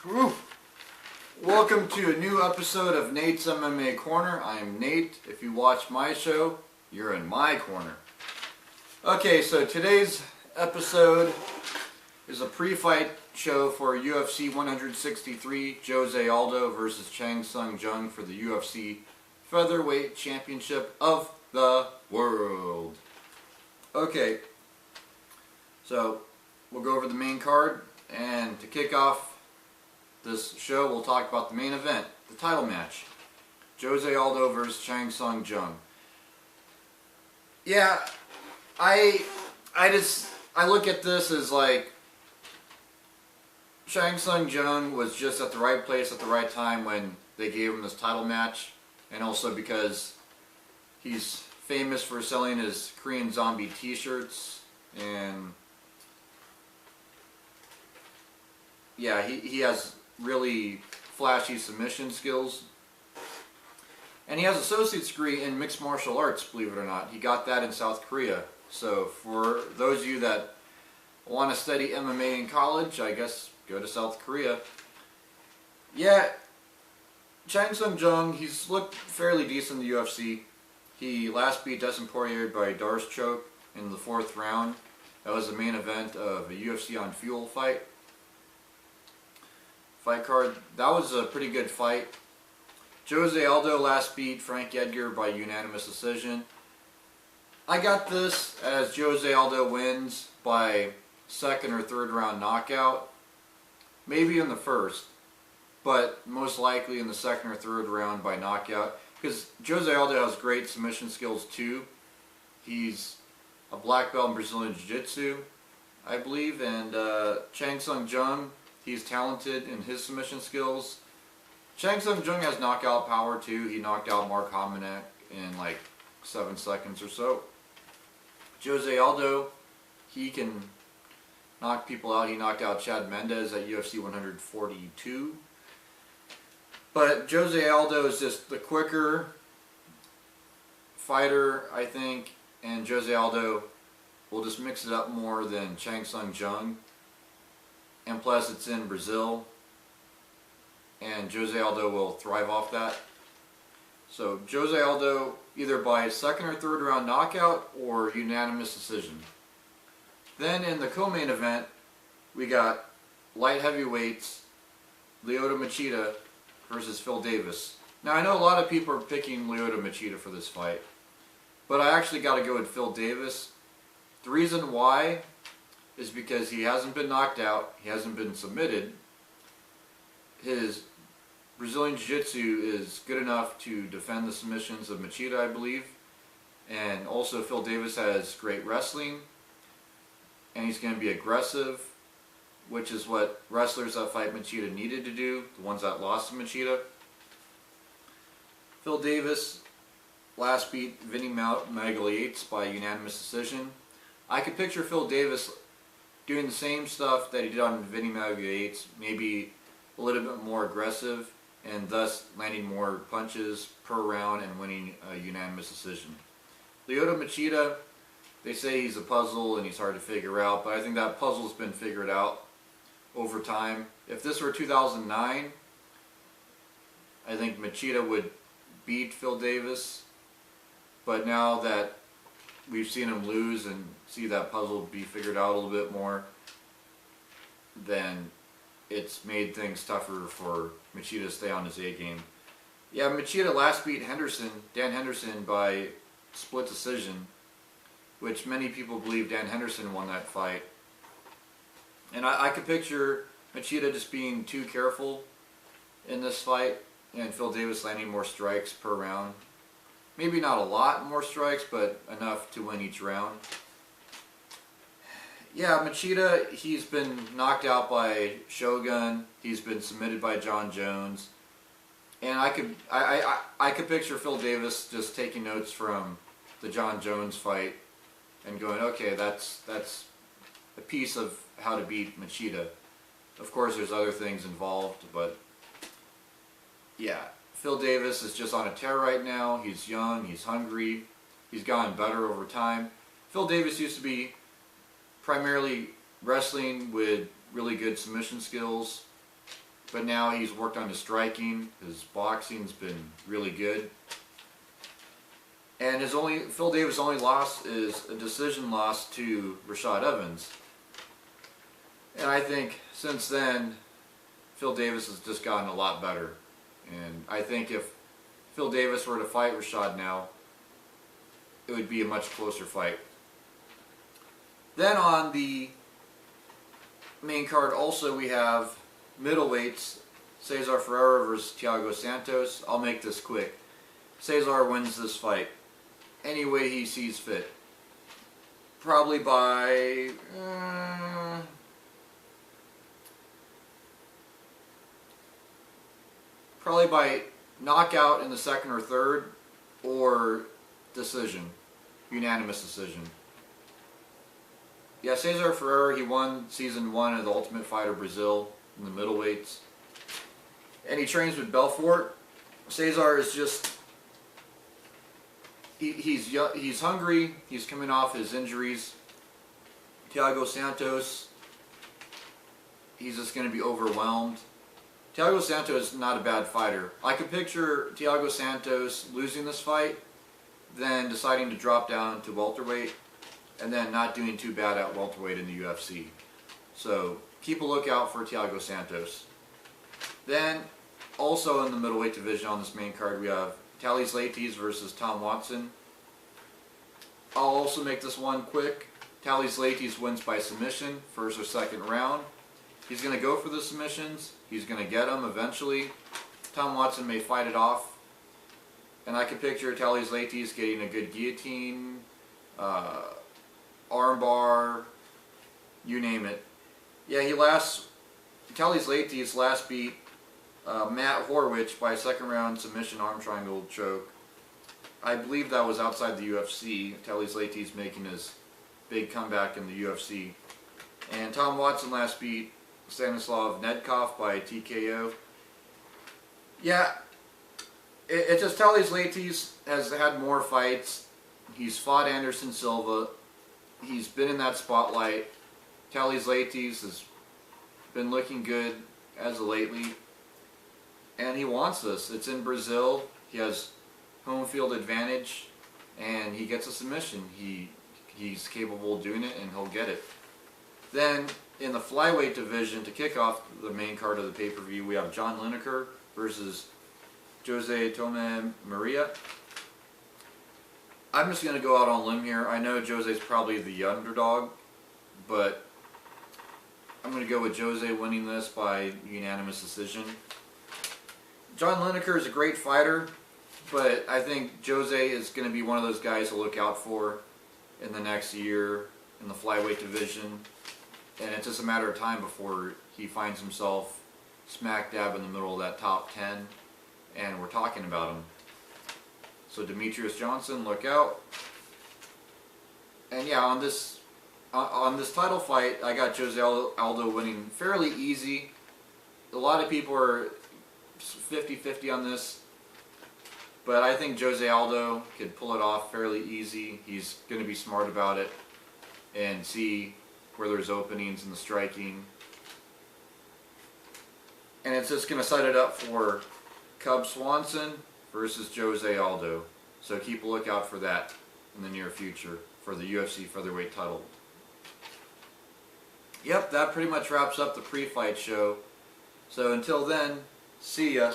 Whew. Welcome to a new episode of Nate's MMA Corner. I am Nate. If you watch my show, you're in my corner. Okay, so today's episode is a pre-fight show for UFC 163, Jose Aldo versus Chang Jung for the UFC Featherweight Championship of the World. Okay, so we'll go over the main card, and to kick off this show, we'll talk about the main event, the title match. Jose Aldo versus Chang Jung. Yeah, I look at this as like Chang Jung was just at the right place at the right time when they gave him this title match, and also because he's famous for selling his Korean Zombie t-shirts, and yeah, he has really flashy submission skills. And he has an associate's degree in mixed martial arts, believe it or not. He got that in South Korea. So for those of you that want to study MMA in college, I guess go to South Korea. Yeah, Chang Jung, he's looked fairly decent in the UFC. He last beat Dustin Poirier by Darce choke in the 4th round. That was the main event of a UFC on Fuel fight card. That was a pretty good fight. Jose Aldo last beat Frank Edgar by unanimous decision. I got this as Jose Aldo wins by 2nd or 3rd round knockout. Maybe in the 1st, but most likely in the 2nd or 3rd round by knockout, because Jose Aldo has great submission skills too. He's a black belt in Brazilian Jiu-Jitsu, I believe, and Chang Jung, he's talented in his submission skills. Chang Jung has knockout power too. He knocked out Mark Homanek in like 7 seconds or so. Jose Aldo, he can knock people out. He knocked out Chad Mendes at UFC 142. But Jose Aldo is just the quicker fighter, I think, and Jose Aldo will just mix it up more than Chang Jung. And plus it's in Brazil, and Jose Aldo will thrive off that. So Jose Aldo either by 2nd or 3rd round knockout or unanimous decision. Then in the co-main event, we got light heavyweights Lyoto Machida versus Phil Davis. Now I know a lot of people are picking Lyoto Machida for this fight, but I actually got to go with Phil Davis. The reason why is because he hasn't been knocked out, he hasn't been submitted. His Brazilian Jiu-Jitsu is good enough to defend the submissions of Machida, I believe. And also Phil Davis has great wrestling, and he's going to be aggressive, which is what wrestlers that fight Machida needed to do, the ones that lost to Machida. Phil Davis last beat Vinny Magalhaes by unanimous decision. I could picture Phil Davis doing the same stuff that he did on Vinny Magalhaes, maybe a little bit more aggressive, and thus landing more punches per round and winning a unanimous decision. Lyoto Machida, they say he's a puzzle and he's hard to figure out, but I think that puzzle's been figured out over time. If this were 2009, I think Machida would beat Phil Davis, but now that we've seen him lose and see that puzzle be figured out a little bit more, then it's made things tougher for Machida to stay on his A game. Yeah, Machida last beat Dan Henderson by split decision, which many people believe Dan Henderson won that fight. And I could picture Machida just being too careful in this fight, and Phil Davis landing more strikes per round. Maybe not a lot more strikes, but enough to win each round. Yeah, Machida, he's been knocked out by Shogun. He's been submitted by John Jones. And I could picture Phil Davis just taking notes from the John Jones fight and going, okay, that's a piece of how to beat Machida. Of course, there's other things involved, but yeah. Phil Davis is just on a tear right now. He's young, he's hungry, he's gotten better over time. Phil Davis used to be primarily wrestling with really good submission skills, but now he's worked on his striking. His boxing's been really good. And Phil Davis' only loss is a decision loss to Rashad Evans. And I think since then, Phil Davis has just gotten a lot better. And I think if Phil Davis were to fight Rashad now, it would be a much closer fight. Then on the main card also we have middleweights, Cezar Ferreira versus Thiago Santos. I'll make this quick. Cezar wins this fight any way he sees fit. Probably by knockout in the second or third, or decision, unanimous decision. Yeah, Cezar Ferreira, he won season 1 of the Ultimate Fighter Brazil in the middleweights. And he trains with Belfort. Cezar is just, he's hungry, he's coming off his injuries. Thiago Santos, he's just going to be overwhelmed. Thiago Santos is not a bad fighter. I could picture Thiago Santos losing this fight, then deciding to drop down to welterweight, and then not doing too bad at welterweight in the UFC. So keep a lookout for Thiago Santos. Then also in the middleweight division on this main card we have thales leites versus Tom Watson. I'll also make this one quick. Thales leites wins by submission, first or second round. He's going to go for the submissions. He's going to get them eventually. Tom Watson may fight it off. And I can picture Thales leites getting a good guillotine, armbar, you name it. Yeah, Thales leites last beat Matt Horwich by a second round submission arm triangle choke. I believe that was outside the UFC. Thales leites making his big comeback in the UFC. And Tom Watson last beat Stanislav Nedkov by TKO. Yeah, it's just Thales leites has had more fights. He's fought Anderson Silva. He's been in that spotlight. Thales leites has been looking good as of lately. And he wants this. It's in Brazil. He has home field advantage. And he gets a submission. He's capable of doing it, and he'll get it. Then in the flyweight division, to kick off the main card of the pay-per-view, we have John Lineker versus Jose Tome Maria. I'm just going to go out on a limb here. I know Jose's probably the underdog, but I'm going to go with Jose winning this by unanimous decision. John Lineker is a great fighter, but I think Jose is going to be one of those guys to look out for in the next year in the flyweight division. And it's just a matter of time before he finds himself smack dab in the middle of that top 10, and we're talking about him. So Demetrius Johnson, look out. And yeah, on this title fight, I got Jose Aldo winning fairly easy. A lot of people are 50-50 on this, but I think Jose Aldo could pull it off fairly easy. He's going to be smart about it and see where there's openings in the striking. And it's just going to set it up for Cub Swanson versus Jose Aldo. So keep a lookout for that in the near future for the UFC featherweight title. Yep, that pretty much wraps up the pre-fight show. So until then, see ya.